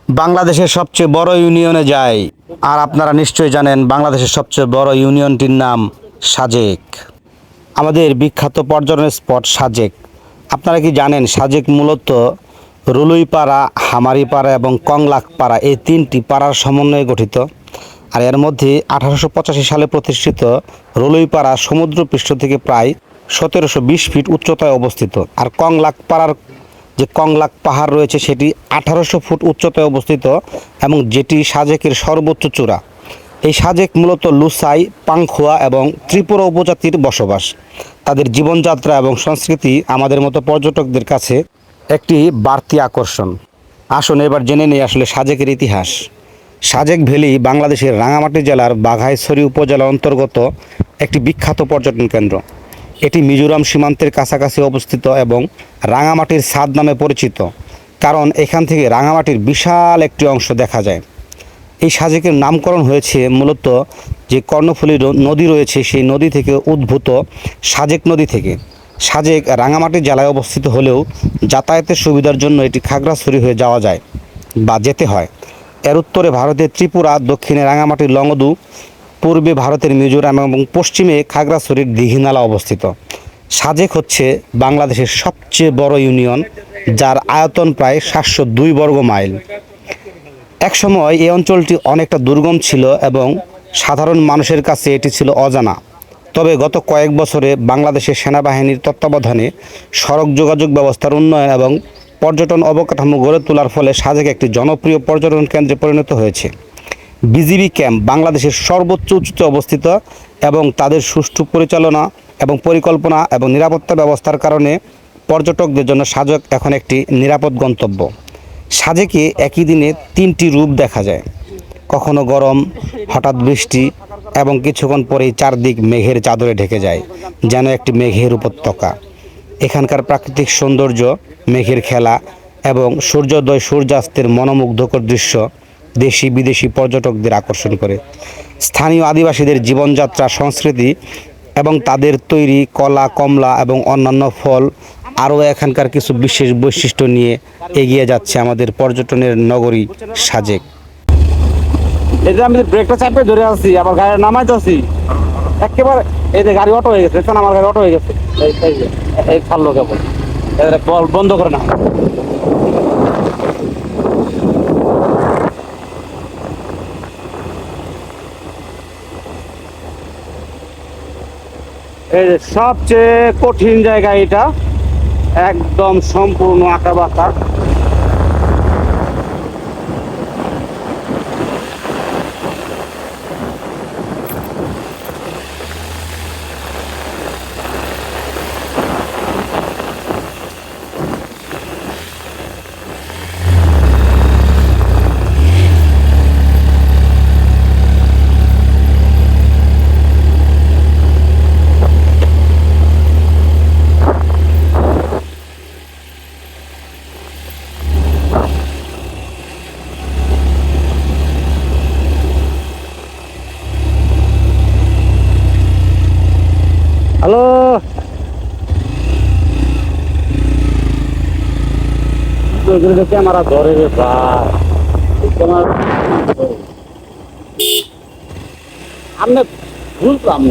বাংলাদেশের সবচেয়ে বড় ইউনিয়নে যাই। আর আপনারা নিশ্চয়ই জানেন বাংলাদেশের সবচেয়ে বড় ইউনিয়নটির নাম সাজেক। আমাদের বিখ্যাত পর্যটন স্পট সাজেক। আপনারা কি জানেন সাজেক মূলত রুলুইপাড়া, হামারিপাড়া এবং কংলাকপাড়া এই তিনটি পাড়ার সমন্বয়ে গঠিত। আর এর মধ্যে 1885 সালে প্রতিষ্ঠিত রুলুইপাড়া সমুদ্রপৃষ্ঠ থেকে প্রায় 1720 ফিট উচ্চতায় অবস্থিত। আর কংলাকপাড়ার যে কংলাক পাহাড় রয়েছে সেটি 1800 ফুট উচ্চতায় অবস্থিত এবং যেটি সাজেকের সর্বোচ্চ চূড়া। এই সাজেক মূলত লুসাই, পাংখুয়া এবং ত্রিপুরা উপজাতির বসবাস। তাদের জীবনযাত্রা এবং সংস্কৃতি আমাদের মতো পর্যটকদের কাছে একটি বাড়তি আকর্ষণ। আসুন এবার জেনে নিই আসলে সাজেকের ইতিহাস। সাজেক ভ্যালি বাংলাদেশের রাঙামাটি জেলার বাঘাইছড়ি উপজেলার অন্তর্গত একটি বিখ্যাত পর্যটন কেন্দ্র। এটি মিজোরাম সীমান্তের কাছাকাছি অবস্থিত এবং রাঙামাটির ছাদ নামে পরিচিত, কারণ এখান থেকে রাঙামাটির বিশাল একটি অংশ দেখা যায়। এই সাজেকের নামকরণ হয়েছে মূলত যে কর্ণফুলী নদী রয়েছে সেই নদী থেকে উদ্ভূত সাজেক নদী থেকে। সাজেক রাঙামাটি জেলায় অবস্থিত হলেও যাতায়াতের সুবিধার জন্য এটি খাগড়াছড়ি হয়ে যাওয়া যায় বা যেতে হয়। এর উত্তরে ভারতের ত্রিপুরা, দক্ষিণে রাঙামাটির লংগদু, পূর্বে ভারতের মিজোরাম এবং পশ্চিমে খাগড়াছড়ির দীঘিনালা অবস্থিত। সাজেক হচ্ছে বাংলাদেশের সবচেয়ে বড় ইউনিয়ন, যার আয়তন প্রায় 702 বর্গ মাইল। একসময় এই অঞ্চলটি অনেকটা দুর্গম ছিল এবং সাধারণ মানুষের কাছে এটি ছিল অজানা। তবে গত কয়েক বছরে বাংলাদেশের সেনাবাহিনীর তত্ত্বাবধানে সড়ক যোগাযোগ ব্যবস্থার উন্নয়ন এবং পর্যটন অবকাঠামো গড়ে তোলার ফলে সাজেক একটি জনপ্রিয় পর্যটন কেন্দ্রে পরিণত হয়েছে। বিজিবি ক্যাম্প বাংলাদেশের সর্বোচ্চ উঁচুতে অবস্থিত এবং তাদের সুষ্ঠু পরিচালনা এবং পরিকল্পনা এবং নিরাপত্তা ব্যবস্থার কারণে পর্যটকদের জন্য সাজেক এখন একটি নিরাপদ গন্তব্য। সাজেকে একই দিনে তিনটি রূপ দেখা যায়, কখনো গরম, হঠাৎ বৃষ্টি এবং কিছুক্ষণ পরেই চারদিক মেঘের চাদরে ঢেকে যায়, যেন একটি মেঘের উপত্যকা। এখানকার প্রাকৃতিক সৌন্দর্য, মেঘের খেলা এবং সূর্যোদয় সূর্যাস্তের মনোমুগ্ধকর দৃশ্য দেশি বিদেশি পর্যটকদের আকর্ষণ করে। স্থানীয় আদিবাসীদের জীবনযাত্রা, সংস্কৃতি এবং তাদের তৈরি কলা, কমলা এবং অন্যান্য ফল আরও এখানকার কিছু বিশেষ বৈশিষ্ট্য নিয়ে এগিয়ে যাচ্ছে আমাদের পর্যটনের নগরী সাজেক। এই যে আমি ব্রেকটা চাপে ধরে আছি, আবার গাড়ি নামাইতেছি একেবারে, এই যে গাড়ি অটো হয়ে গেছে, আমার গাড়ি অটো হয়ে গেছে, এই ছাড়লো কেবল, বন্ধ করে না। এই যে সবচেয়ে কঠিন জায়গা এটা, একদম সম্পূর্ণ আঁকা বাঁকা। হ্যালো, ক্যামেরা ধরে রে ভাই, আমি বুঝলাম